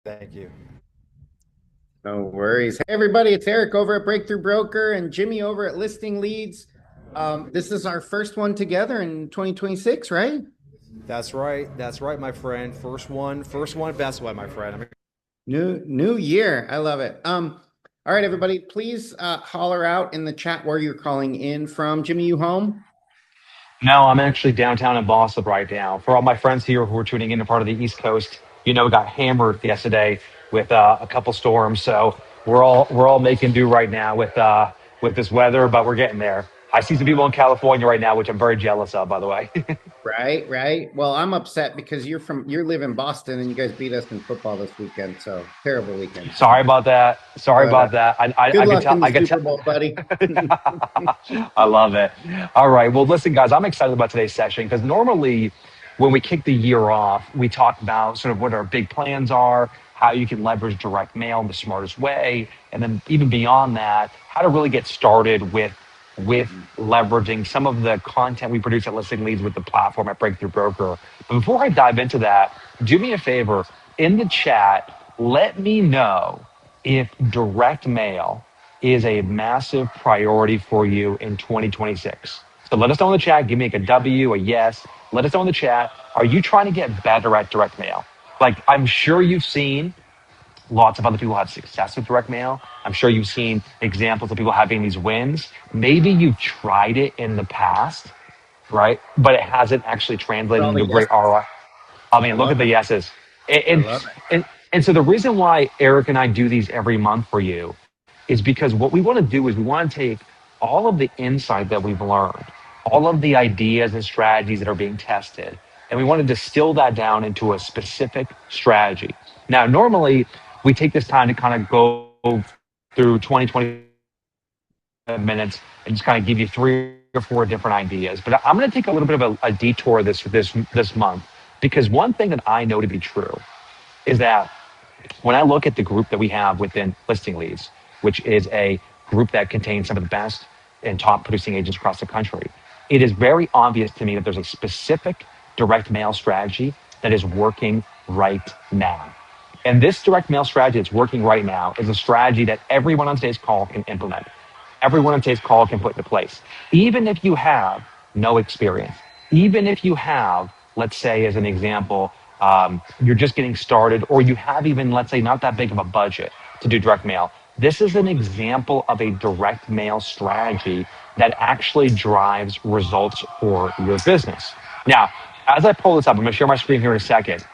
Thank you. No worries. Hey, everybody, it's Eric over at Breakthrough Broker and Jimmy over at Listing Leads. This is our first one together in 2026, right? That's right. That's right, my friend. First one, best one, my friend. New year. I love it. All right, everybody, please holler out in the chat where you're calling in from. Jimmy, you home? No, I'm actually downtown in Boston right now. For all my friends here who are tuning in part of the East Coast, we got hammered yesterday with a couple storms, so we're all making do right now with this weather, but we're getting there. I see some people in California right now, which I'm very jealous of, by the way. Right, right. Well, I'm upset because you live in Boston and you guys beat us in football this weekend. So terrible weekend. Sorry about that. Sorry But about that. good I could luck tell. in the I could Super tell. Bowl, buddy. I love it. All right. Well, listen, guys, I'm excited about today's session because normally when we kick the year off, we talk about sort of what our big plans are, how you can leverage direct mail in the smartest way, and then even beyond that, how to really get started with leveraging some of the content we produce at Listing Leads with the platform at Breakthrough Broker. But before I dive into that, do me a favor in the chat, let me know if direct mail is a massive priority for you in 2026. So let us know in the chat. Give me like a W, a yes. Let us know in the chat. Are you trying to get better at direct mail? Like, I'm sure you've seen lots of other people have success with direct mail. I'm sure you've seen examples of people having these wins. Maybe you've tried it in the past, right? But it hasn't actually For translated all the into yes, great ROI. I I mean, look love at the it. yeses. And, I and, love it. and so the reason why Eric and I do these every month for you is because what we want to do is we want to take all of the insight that we've learned, all of the ideas and strategies that are being tested, and we want to distill that down into a specific strategy. Now, normally we take this time to kind of go through 20, 20 minutes and just kind of give you three or four different ideas. But I'm going to take a little bit of a detour this month because one thing that I know to be true is that when I look at the group that we have within Listing Leads, which is a group that contains some of the best and top producing agents across the country, it is very obvious to me that there's a specific direct mail strategy that is working right now. And this direct mail strategy that's working right now is a strategy that everyone on today's call can implement. Everyone on today's call can put into place. Even if you have no experience, even if you have, let's say, as an example, you're just getting started, or you have even, let's say, not that big of a budget to do direct mail. This is an example of a direct mail strategy that actually drives results for your business. Now, as I pull this up, I'm going to share my screen here in a second.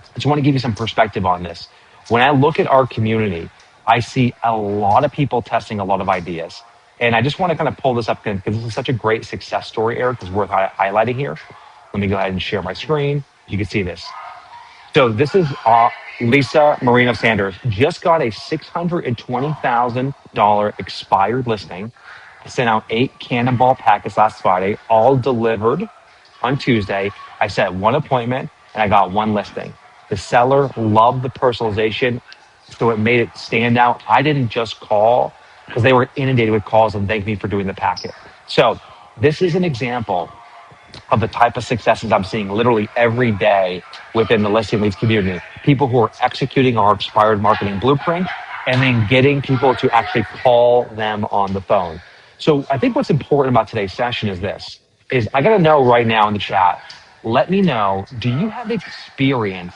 I just want to give you some perspective on this. When I look at our community, I see a lot of people testing a lot of ideas. And I just want to kind of pull this up because this is such a great success story, Eric, that's worth highlighting here. Let me go ahead and share my screen. You can see this. So this is Lisa Marino Sanders. Just got a $620,000 expired listing. I sent out 8 cannonball packets last Friday, all delivered on Tuesday. I set one appointment and I got one listing. The seller loved the personalization, so it made it stand out. I didn't just call because they were inundated with calls and thanked me for doing the packet. So this is an example of the type of successes I'm seeing literally every day within the listing leads community. People who are executing our expired marketing blueprint and then getting people to actually call them on the phone. So I think what's important about today's session is this, is I got to know right now in the chat, let me know, do you have experience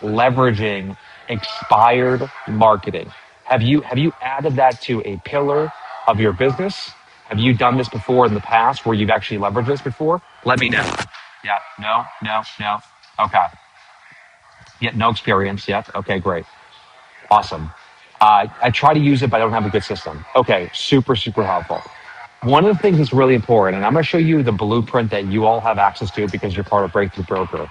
leveraging expired marketing? Have you added that to a pillar of your business? Have you done this before in the past where you've actually leveraged this before? Let me know. Yeah, no, no, no. Okay. Yeah, no experience yet. Okay, great. Awesome. I try to use it, but I don't have a good system. Okay, super, super helpful. One of the things that's really important, and I'm going to show you the blueprint that you all have access to because you're part of Breakthrough Broker.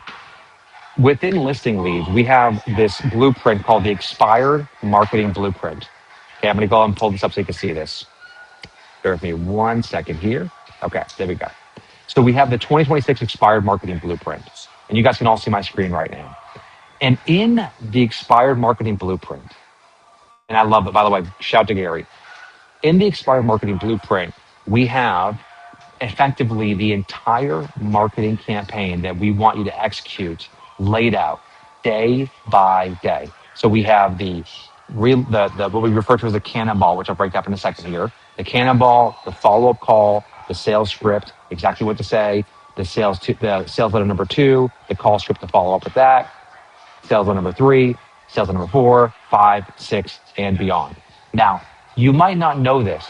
Within Listing Leads, we have this blueprint called the Expired Marketing Blueprint. Okay, I'm going to go and pull this up so you can see this. Bear with me 1 second here. Okay, there we go. So we have the 2026 Expired Marketing Blueprint, and you guys can all see my screen right now. And in the Expired Marketing Blueprint, and I love it, by the way, shout to Gary. In the Expired Marketing Blueprint, we have effectively the entire marketing campaign that we want you to execute laid out day by day. So we have the what we refer to as the cannonball, which I'll break up in a second here. The cannonball, the follow-up call, the sales script, exactly what to say, the sales letter number 2, the call script to follow up with that, sales letter number 3, sales letter number 4, 5, 6, and beyond. Now, you might not know this,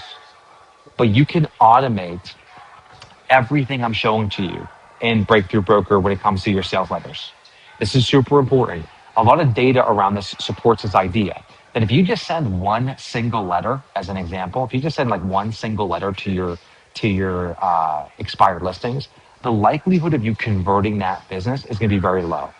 but you can automate everything I'm showing to you in Breakthrough Broker when it comes to your sales letters. This is super important. A lot of data around this supports this idea that if you just send one single letter, as an example, if you just send like one single letter to your expired listings, the likelihood of you converting that business is going to be very low.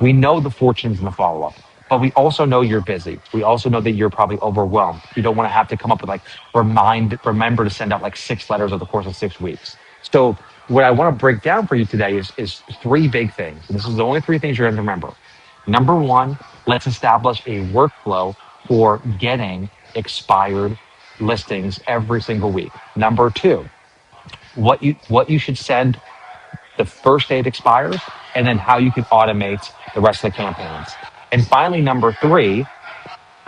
We know the fortunes in the follow up, but we also know you're busy. We also know that you're probably overwhelmed. You don't want to have to come up with like remember to send out like 6 letters over the course of 6 weeks. So what I want to break down for you today is 3 big things. This is the only 3 things you're going to remember. Number 1, let's establish a workflow for getting expired listings every single week. Number 2, what you should send the first day it expires, and then how you can automate the rest of the campaigns. And finally, number 3,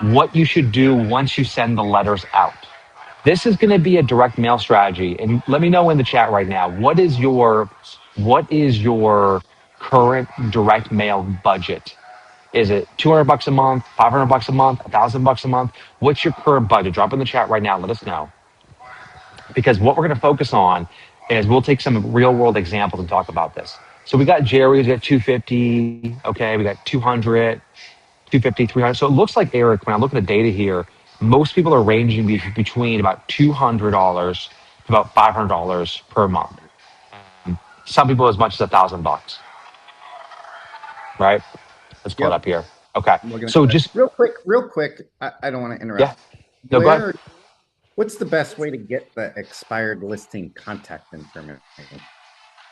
what you should do once you send the letters out. This is going to be a direct mail strategy. And let me know in the chat right now, what is your current direct mail budget? Is it $200 a month, $500 a month, $1,000 a month? What's your current budget? Drop in the chat right now. Let us know. Because what we're going to focus on is we'll take some real world examples and talk about this. So we got Jerry's at 250. Okay. We got 200, 250, 300. So it looks like, Eric, when I look at the data here, most people are ranging between about $200 to about $500 per month. Some people as much as $1,000, right? Let's pull it up here. Okay. So just real quick. I don't want to interrupt. Yeah. No, go ahead. What's the best way to get the expired listing contact information?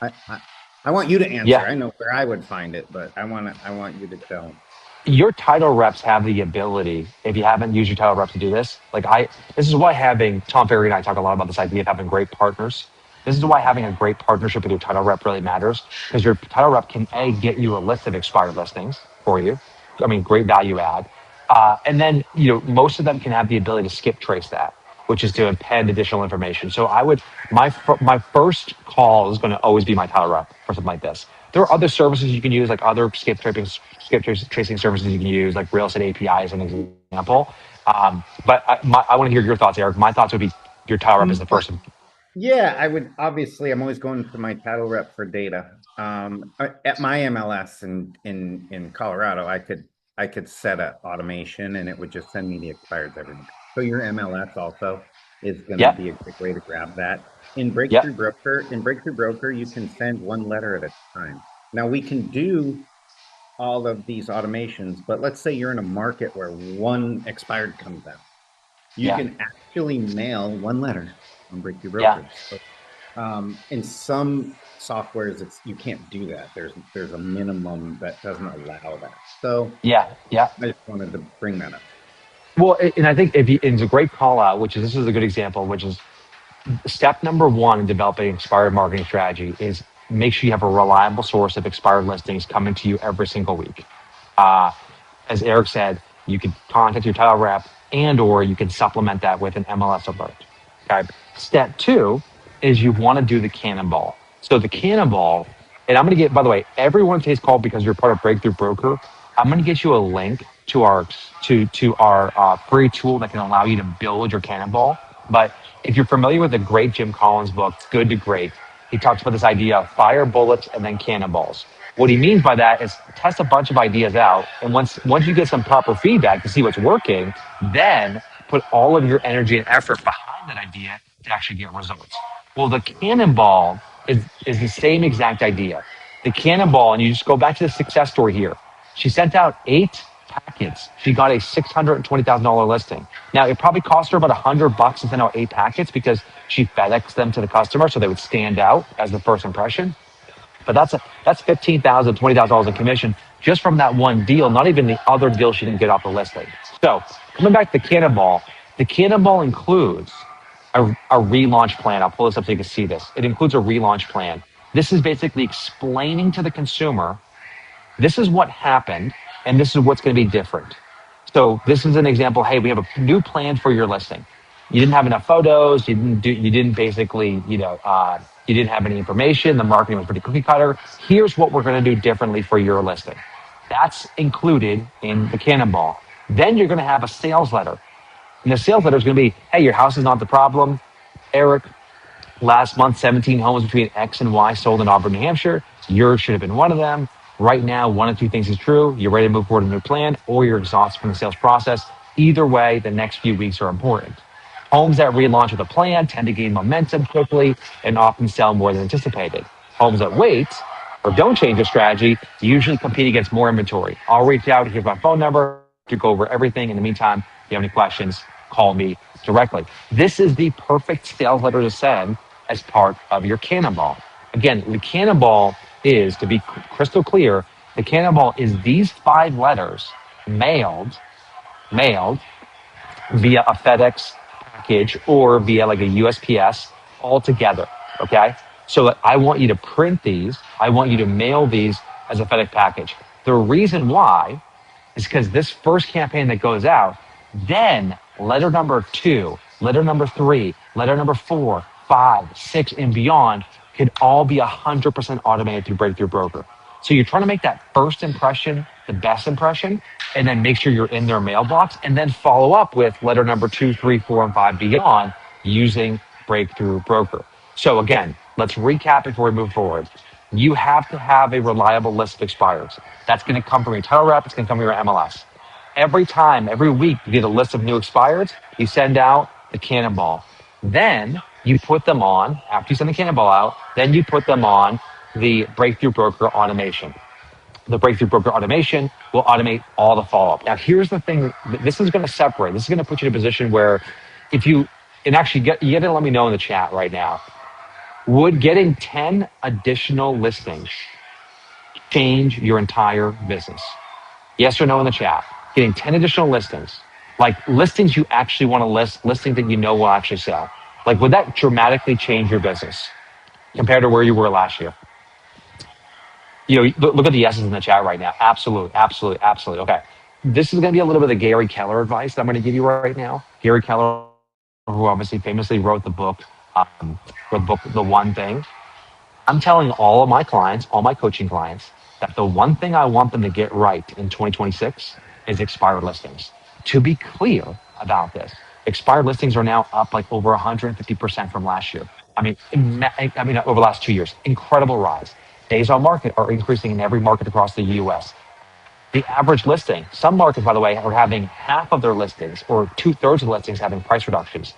I want you to answer. Yeah. I know where I would find it, but I want you to tell. Your title reps have the ability, if you haven't used your title reps to do this, this is why having Tom Ferry and I talk a lot about this idea of having great partners. This is why having a great partnership with your title rep really matters, because your title rep can get you a list of expired listings for you. I mean, great value add. And then, most of them can have the ability to skip trace that, which is to append additional information. So my first call is going to always be my title rep for something like this. There are other services you can use, like other skip tracing services you can use, like Real Estate API as an example. But I want to hear your thoughts, Eric. My thoughts would be your title rep is the first. Yeah, I would. Obviously, I'm always going to my title rep for data. At my MLS in Colorado, I could set an automation and it would just send me the expireds every month. So your MLS also is going to be a great way to grab that. In Breakthrough Broker, you can send one letter at a time. Now we can do all of these automations, but let's say you're in a market where one expired comes out. You can actually mail one letter on Breakthrough Broker. So, in some softwares, you can't do that. There's a minimum that doesn't allow that. So I just wanted to bring that up. Well, and I think it's a great call out, this is a good example, which is step number 1 in developing expired marketing strategy is make sure you have a reliable source of expired listings coming to you every single week. As Eric said, you can contact your title rep or you can supplement that with an MLS alert. Okay. Step 2 is you want to do the cannonball. So the cannonball, and I'm going to get, by the way, everyone today's call, because you're part of Breakthrough Broker, I'm going to get you a link to our free tool that can allow you to build your cannonball. But if you're familiar with the great Jim Collins book, Good to Great, he talks about this idea of fire bullets and then cannonballs. What he means by that is test a bunch of ideas out, and once you get some proper feedback to see what's working, then put all of your energy and effort behind that idea to actually get results. Well, the cannonball is the same exact idea. The cannonball, and you just go back to the success story here. She sent out 8 packets. She got a $620,000 listing. Now, it probably cost her about $100 to send out 8 packets because she FedExed them to the customer so they would stand out as the first impression. But that's $15,000, $20,000 in commission just from that one deal, not even the other deal she didn't get off the listing. So coming back to the cannonball includes a relaunch plan. I'll pull this up so you can see this. It includes a relaunch plan. This is basically explaining to the consumer, this is what happened, and this is what's going to be different. So this is an example. Hey, we have a new plan for your listing. You didn't have enough photos. You didn't basically, you didn't have any information. The marketing was pretty cookie cutter. Here's what we're going to do differently for your listing. That's included in the Cannonball. Then you're going to have a sales letter. And the sales letter is going to be, hey, your house is not the problem. Eric, last month, 17 homes between X and Y sold in Auburn, New Hampshire. Yours should have been one of them. Right now, one of two things is true. You're ready to move forward with a new plan, or you're exhausted from the sales process. Either way, the next few weeks are important. Homes that relaunch with a plan tend to gain momentum quickly and often sell more than anticipated. Homes that wait or don't change their strategy usually compete against more inventory. I'll reach out, here's my phone number to go over everything. In the meantime, if you have any questions, call me directly. This is the perfect sales letter to send as part of your Cannonball. Again, the Cannonball is, to be crystal clear, the Cannonball is these 5 letters mailed via a FedEx package or via like a USPS all together. Okay. So I want you to print these. I want you to mail these as a FedEx package. The reason why is because this first campaign that goes out, then letter number 2, letter number 3, letter number 4, 5, 6, and beyond could all be 100% automated through Breakthrough Broker. So you're trying to make that first impression the best impression, and then make sure you're in their mailbox, and then follow up with letter number 2, 3, 4, and 5 beyond using Breakthrough Broker. So again, let's recap before we move forward. You have to have a reliable list of expireds. That's going to come from your title rep. It's going to come from your MLS. Every week, you get a list of new expireds. You send out the Cannonball. Then you put them on, after you send the Cannonball out, then you put them on the Breakthrough Broker automation. The Breakthrough Broker automation will automate all the follow-up. Now, here's the thing. This is going to separate. This is going to put you in a position where you got to let me know in the chat right now. Would getting 10 additional listings change your entire business? Yes or no in the chat. Getting 10 additional listings, like listings you actually want to list, listings that you know will actually sell. Like, would that dramatically change your business compared to where you were last year? Look at the yeses in the chat right now. Absolutely, absolutely, absolutely. Okay. This is going to be a little bit of Gary Keller advice that I'm going to give you right now. Gary Keller, who obviously famously wrote the book, The One Thing. I'm telling all of my clients, all my coaching clients, that the one thing I want them to get right in 2026 is expired listings. To be clear about this, expired listings are now up like over 150% from last year. I mean, over the last 2 years, incredible rise. Days on market are increasing in every market across the US. The average listing, some markets, by the way, are having half of their listings or 2/3 of the listings having price reductions.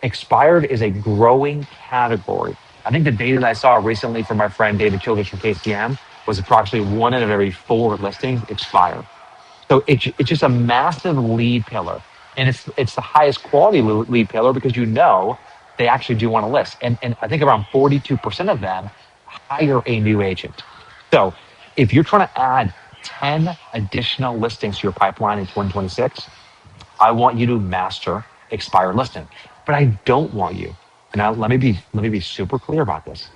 Expired is a growing category. I think the data that I saw recently from my friend David Childress from KCM was approximately 1 in every 4 listings expire. So it's just a massive lead pillar. And it's the highest quality lead pillar because they actually do want to list. And I think around 42% of them hire a new agent. So if you're trying to add 10 additional listings to your pipeline in 2026, I want you to master expired listing. But I don't want you, and let me be super clear about this.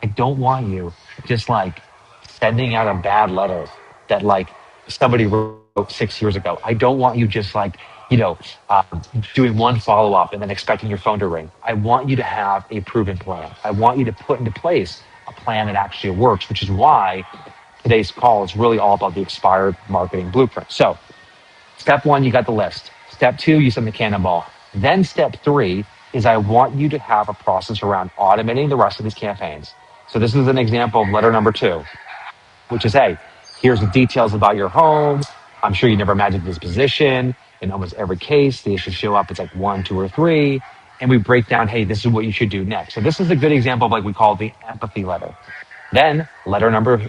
I don't want you just like sending out a bad letter that like somebody wrote 6 years ago. I don't want you just like, doing one follow-up and then expecting your phone to ring. I want you to have a proven plan. I want you to put into place a plan that actually works, which is why today's call is really all about the expired marketing blueprint. So step 1, you got the list. Step 2, you send the Cannonball. Then step 3 is I want you to have a process around automating the rest of these campaigns. So this is an example of letter number 2, which is, hey, here's the details about your home. I'm sure you never imagined this position. In almost every case, the issues show up. It's like 1, 2, or 3. And we break down, hey, this is what you should do next. So this is a good example of like we call the empathy letter. Then letter number,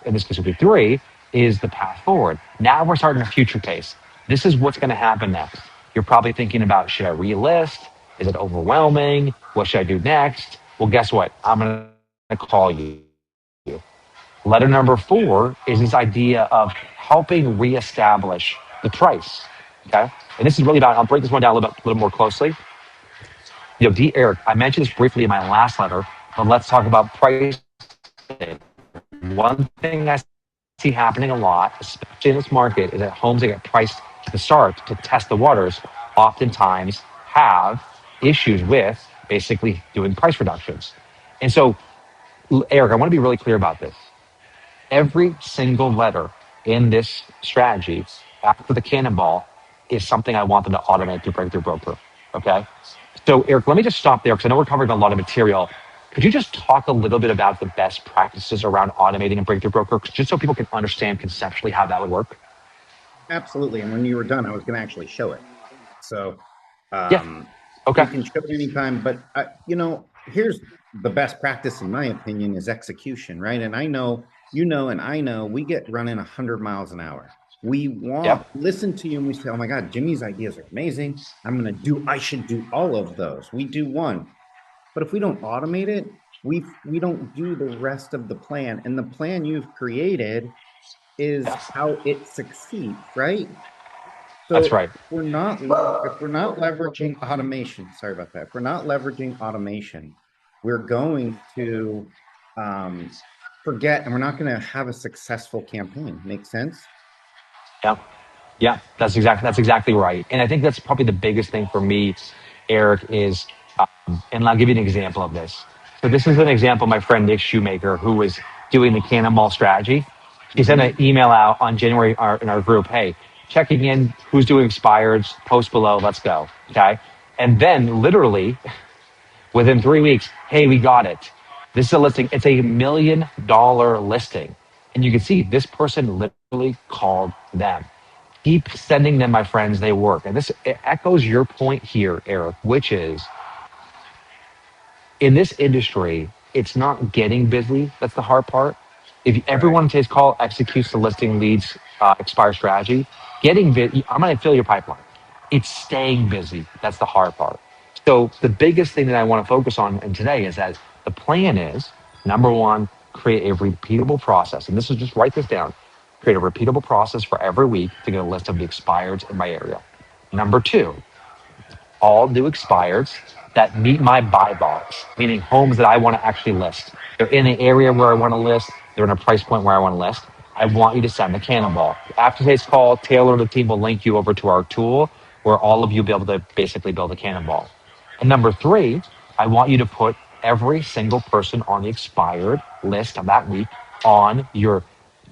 in this case would be 3, is the path forward. Now we're starting a future case. This is what's going to happen next. You're probably thinking about, should I relist? Is it overwhelming? What should I do next? Well, guess what? I'm going to call you. Letter number 4 is this idea of helping reestablish the price. Okay. And this is really about, I'll break this one down a little more closely. D. Eric, I mentioned this briefly in my last letter, but let's talk about pricing. One thing I see happening a lot, especially in this market, is that homes that get priced to the start to test the waters oftentimes have issues with basically doing price reductions. And so, Eric, I want to be really clear about this. Every single letter in this strategy after the cannonball is something I want them to automate through Breakthrough Broker. Okay. So, Eric, let me just stop there because I know we're covering a lot of material. Could you just talk a little bit about the best practices around automating a Breakthrough Broker, just so people can understand conceptually how that would work? Absolutely. And when you were done, I was going to actually show it. So Yeah. we Okay. can show it anytime, but here's the best practice in my opinion is execution, right? And I know, and I know we get running 100 miles an hour. We want Yep. listen to you and we say, oh my God, Jimmy's ideas are amazing. I should do all of those. We do one. But if we don't automate it, we don't do the rest of the plan. And the plan you've created is Yes. how it succeeds, right? That's So right. if we're not leveraging automation, sorry about that. If we're not leveraging automation, we're going to forget, and we're not going to have a successful campaign. Make sense? Yeah. Yeah, that's exactly right. And I think that's probably the biggest thing for me, Eric, is, and I'll give you an example of this. So this is an example of my friend Nick Shoemaker, who was doing the cannonball strategy. He sent Mm-hmm. an email out on January in our group, hey, checking in, who's doing expireds, post below, let's go. Okay. And then literally within 3 weeks, hey, we got it. This is a listing. It's $1 million listing. And you can see this person literally called them. Keep sending them, my friends, they work. And this it echoes your point here, Eric, which is in this industry, it's not getting busy. That's the hard part. If Right. everyone takes call, executes the listing, leads, expire strategy, getting busy, I'm going to fill your pipeline. It's staying busy. That's the hard part. So the biggest thing that I want to focus on in today is that the plan is number one, create a repeatable process. And this is just write this down. Create a repeatable process for every week to get a list of the expireds in my area. Number two, all new expireds that meet my buy box, meaning homes that I want to actually list. They're in an area where I want to list. They're in a price point where I want to list. I want you to send the cannonball. After today's call, Taylor and the team will link you over to our tool where all of you will be able to basically build a cannonball. And number three, I want you to put every single person on the expired list of that week on your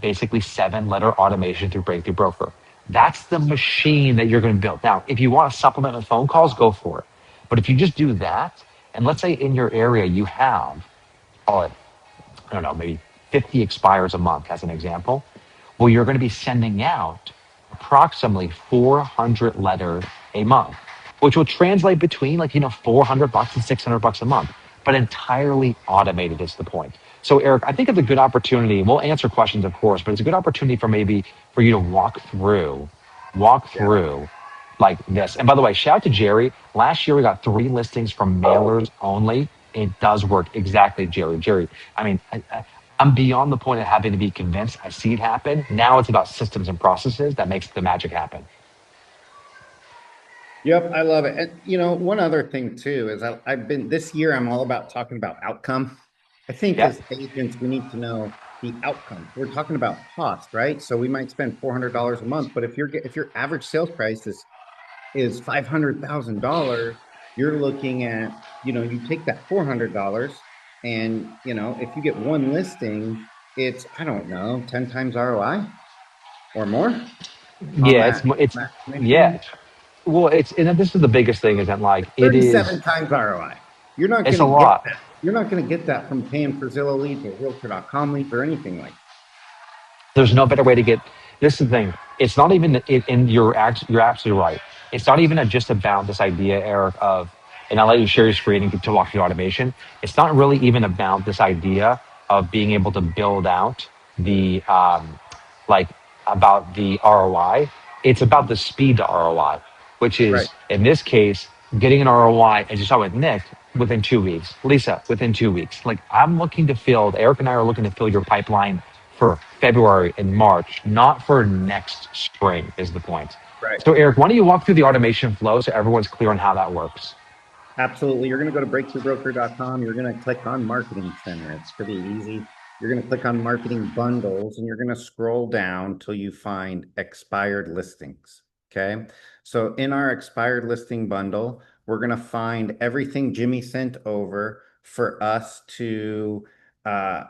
basically 7-letter automation through Breakthrough Broker. That's the machine that you're going to build. Now, if you want to supplement with phone calls, go for it. But if you just do that, and let's say in your area you have, call it, I don't know, maybe 50 expires a month as an example, well, you're going to be sending out approximately 400 letters a month, which will translate between like, $400 and $600 a month, but entirely automated is the point. So Eric, I think it's a good opportunity. We'll answer questions, of course, but it's a good opportunity for you to walk Yeah. through like this. And by the way, shout out to Jerry. Last year we got 3 listings from mailers only. It does work exactly, Jerry. Jerry, I mean, I'm beyond the point of having to be convinced. I see it happen. Now it's about systems and processes that makes the magic happen. Yep, I love it. And one other thing too is I've been this year. I'm all about talking about outcome. I think Yep. as agents, we need to know the outcome. We're talking about cost, right? So we might spend $400 a month, but if your average sales price is $500,000, you're looking at you take that $400 and if you get one listing, it's I don't know 10 times ROI or more on Yeah, it's that yeah. commission. Well, and this is the biggest thing is that like it is 37 times ROI. You're not it's going a to get lot. that. You're not going to get that from paying for Zillow leads or Realtor.com leads or anything like that. There's no better way to get. This is the thing. It's not even. And you're absolutely right. It's not even just about this idea, Eric, of. And I'll let you share your screen and get to walk through automation. It's not really even about this idea of being able to build out the like about the ROI. It's about the speed to ROI, which Right. is in this case getting an ROI, as you saw with Nick, within 2 weeks. Lisa, within 2 weeks. Like I'm looking to fill. Eric and I are looking to fill your pipeline for February and March, not for next spring, is the point. Right. So, Eric, why don't you walk through the automation flow so everyone's clear on how that works? Absolutely. You're going to go to breakthroughbroker.com. You're going to click on Marketing Center. It's pretty easy. You're going to click on Marketing Bundles and you're going to scroll down till you find expired listings. Okay. So in our expired listing bundle, we're going to find everything Jimmy sent over for us to uh,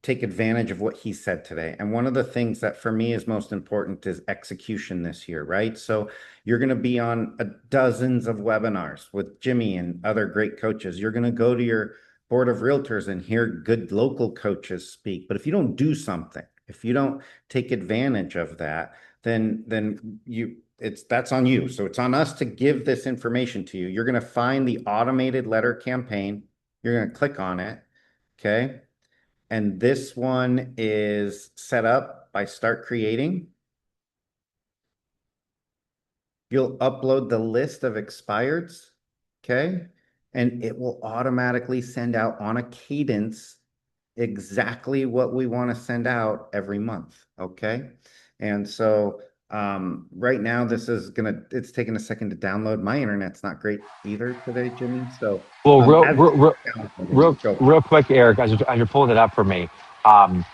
take advantage of what he said today. And one of the things that for me is most important is execution this year, right? So you're going to be on dozens of webinars with Jimmy and other great coaches. You're going to go to your board of realtors and hear good local coaches speak. But if you don't do something, if you don't take advantage of that, then that's on you. So it's on us to give this information to you. You're going to find the automated letter campaign. You're going to click on it. Okay. And this one is set up by Start Creating. You'll upload the list of expireds. Okay. And it will automatically send out on a cadence exactly what we want to send out every month. Okay. And so right now it's taking a second to download. My internet's not great either today, Jimmy. So Well, as go. real quick, Eric, as you're pulling it up for me, um,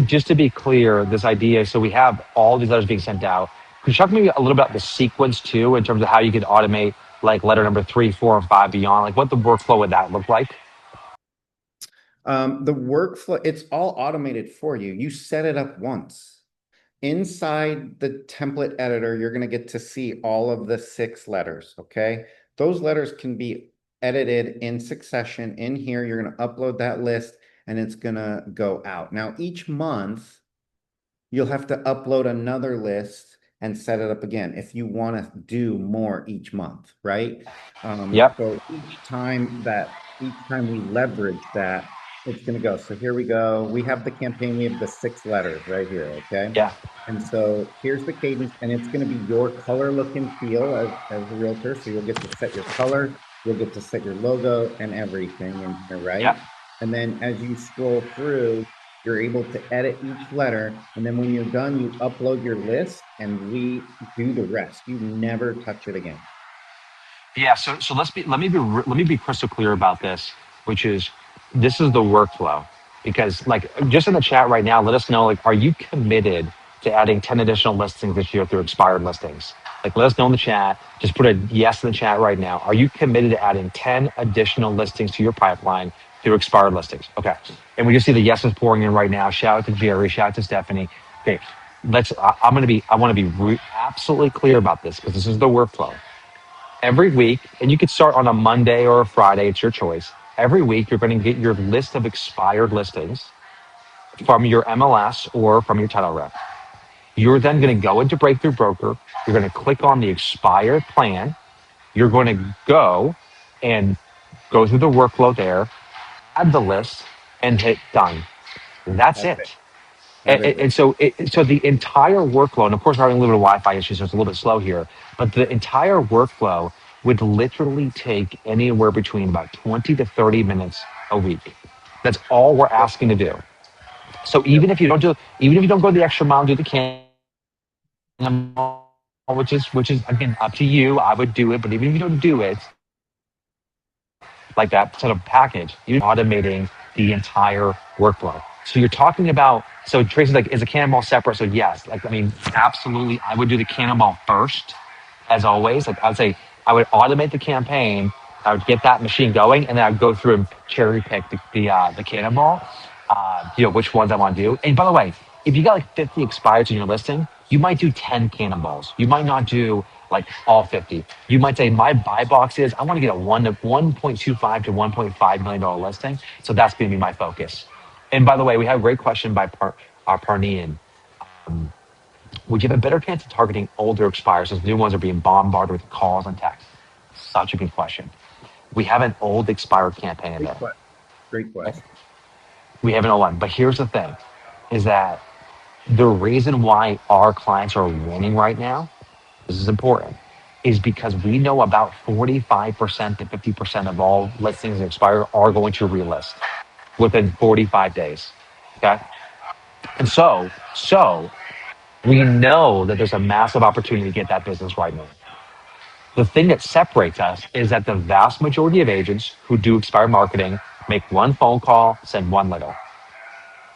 just to be clear, this idea, so we have all these letters being sent out. Could you talk to me a little about the sequence too, in terms of how you could automate like letter number 3, 4, and 5 beyond? Like what the workflow would that look like? The workflow, it's all automated for you. You set it up once. Inside the template editor, you're going to get to see all of the 6 letters, okay? Those letters can be edited in succession. In here, you're going to upload that list and it's going to go out. Now, each month, you'll have to upload another list and set it up again if you want to do more each month, right? Yep. So each time we leverage that, it's going to go. So here we go. We have the campaign. We have the 6 letters right here. Okay. Yeah. And so here's the cadence, and it's going to be your color, look, and feel as a realtor. So you'll get to set your color, you'll get to set your logo and everything in here, right? Yep. And then as you scroll through, you're able to edit each letter. And then when you're done, you upload your list and we do the rest. You never touch it again. Yeah. So let me be crystal clear about this, which is this is the workflow. Because like just in the chat right now, let us know, like, are you committed to adding 10 additional listings this year through expired listings? Like, let us know in the chat. Just put a yes in the chat right now. Are you committed to adding 10 additional listings to your pipeline through expired listings? Okay. And we just see the yeses pouring in right now. Shout out to Jerry. Shout out to Stephanie. Okay. I want to be absolutely clear about this because this is the workflow. Every week, and you could start on a Monday or a Friday, it's your choice. Every week, you're going to get your list of expired listings from your MLS or from your title rep. You're then going to go into Breakthrough Broker. You're going to click on the expired plan. You're going to go and go through the workflow there, add the list, and hit done. That's it. And so the entire workflow, and of course, we're having a little bit of Wi-Fi issues, so it's a little bit slow here, but the entire workflow would literally take anywhere between about 20 to 30 minutes a week. That's all we're asking to do. So even if you don't go the extra mile and do the cannonball, which is again up to you, I would do it, but even if you don't do it, like that sort of package, you're automating the entire workflow. So you're talking about, so Tracy's like, is a cannonball separate? So yes, like, I mean, absolutely. I would do the cannonball first, as always. Like I would say, I would automate the campaign. I would get that machine going, and then I'd go through and cherry pick the cannonball, which ones I want to do. And by the way, if you got like 50 expires in your listing, you might do 10 cannonballs. You might not do like all 50. You might say my buy box is I want to get a 1.25 to $1.5 million listing. So that's going to be my focus. And by the way, we have a great question by Parnian. Would you have a better chance of targeting older expires since new ones are being bombarded with calls and texts? Such a good question. We have an old expired campaign in there. Great question. We have an old one. But here's the thing, is that the reason why our clients are winning right now, this is important, is because we know about 45% to 50% of all listings that expire are going to relist within 45 days. Okay. And so we know that there's a massive opportunity to get that business right now. The thing that separates us is that the vast majority of agents who do expired marketing make one phone call, send one letter.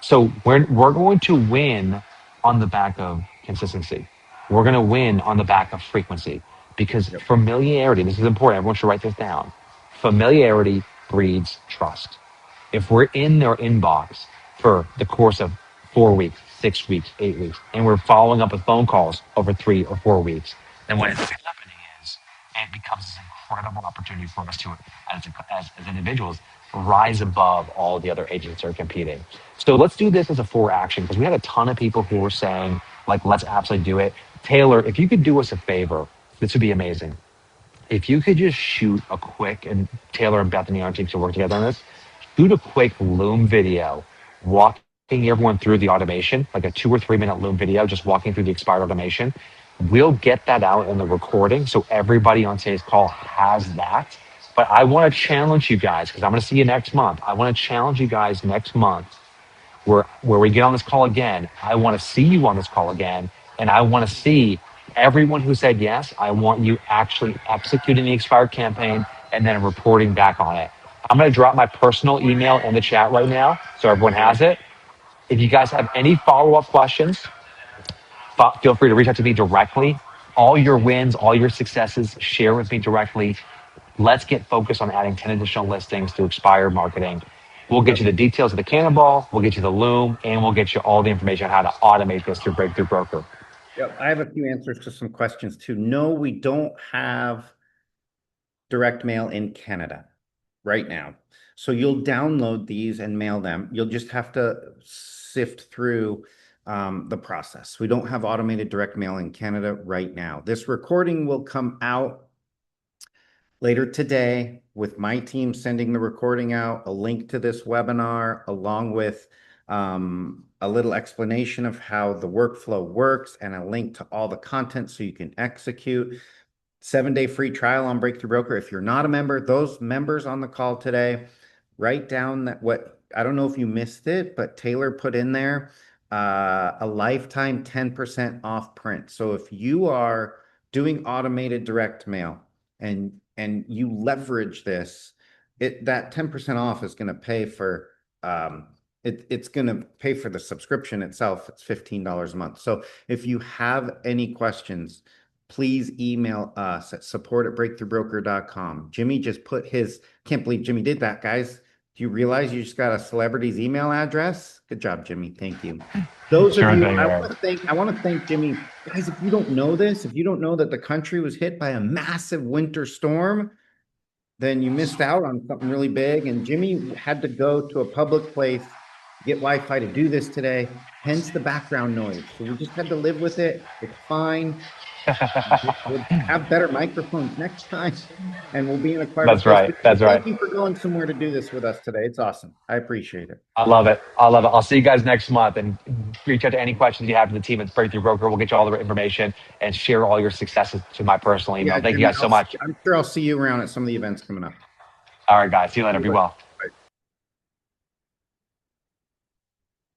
So we're going to win on the back of consistency. We're going to win on the back of frequency because Yep. familiarity, this is important. Everyone should write this down. Familiarity breeds trust. If we're in their inbox for the course of 4 weeks, 6 weeks, 8 weeks, and we're following up with phone calls over 3 or 4 weeks, then what ends up happening is it becomes this incredible opportunity for us to, as individuals, rise above all the other agents that are competing. So let's do this as a 4 action because we had a ton of people who were saying, like, let's absolutely do it. Taylor, if you could do us a favor, this would be amazing. If you could just shoot a quick, and Taylor and Bethany aren't to work together on this, shoot a quick Loom video walking everyone through the automation, like a 2 or 3 minute Loom video, just walking through the expired automation. We'll get that out in the recording so everybody on today's call has that. But I want to challenge you guys because I'm going to see you next month. I want to challenge you guys next month where we get on this call again. I want to see you on this call again, and I want to see everyone who said yes. I want you actually executing the expired campaign and then reporting back on it. I'm going to drop my personal email in the chat right now so everyone has it. If you guys have any follow-up questions, feel free to reach out to me directly. All your wins, all your successes, share with me directly. Let's get focused on adding 10 additional listings to expired marketing. We'll get you the details of the Cannonball, we'll get you the Loom, and we'll get you all the information on how to automate this through Breakthrough Broker. Yep, I have a few answers to some questions too. No, we don't have direct mail in Canada right now. So you'll download these and mail them. You'll just have to sift through the process. We don't have automated direct mail in Canada right now. This recording will come out later today with my team sending the recording out, a link to this webinar, along with a little explanation of how the workflow works and a link to all the content so you can execute. 7-day free trial on Breakthrough Broker. If you're not a member, those members on the call today, write down that what, I don't know if you missed it, but Taylor put in there a lifetime 10% off print. So if you are doing automated direct mail and you leverage this, that 10% off is going to pay for it's going to pay for the subscription itself. It's $15 a month. So if you have any questions, please email us at support@breakthroughbroker.com. Jimmy just put his, can't believe Jimmy did that, guys. Do you realize you just got a celebrity's email address? Good job, Jimmy. Thank you. Those Sure of you, thing, I want to thank Jimmy. Guys, if you don't know this, if you don't know that the country was hit by a massive winter storm, then you missed out on something really big. And Jimmy had to go to a public place, get Wi-Fi to do this today, hence the background noise. So we just had to live with it. It's fine. We'll have better microphones next time, and we'll be in a quiet That's place. right. That's right. Thank you for going somewhere to do this with us today. It's awesome. I appreciate it. I love it. I love it. I'll see you guys next month and reach out to any questions you have to the team at Breakthrough Broker. We'll get you all the information and share all your successes to my personal email. Thank you guys so much. I'm sure I'll see you around at some of the events coming up. All right, guys. See you later. Be well.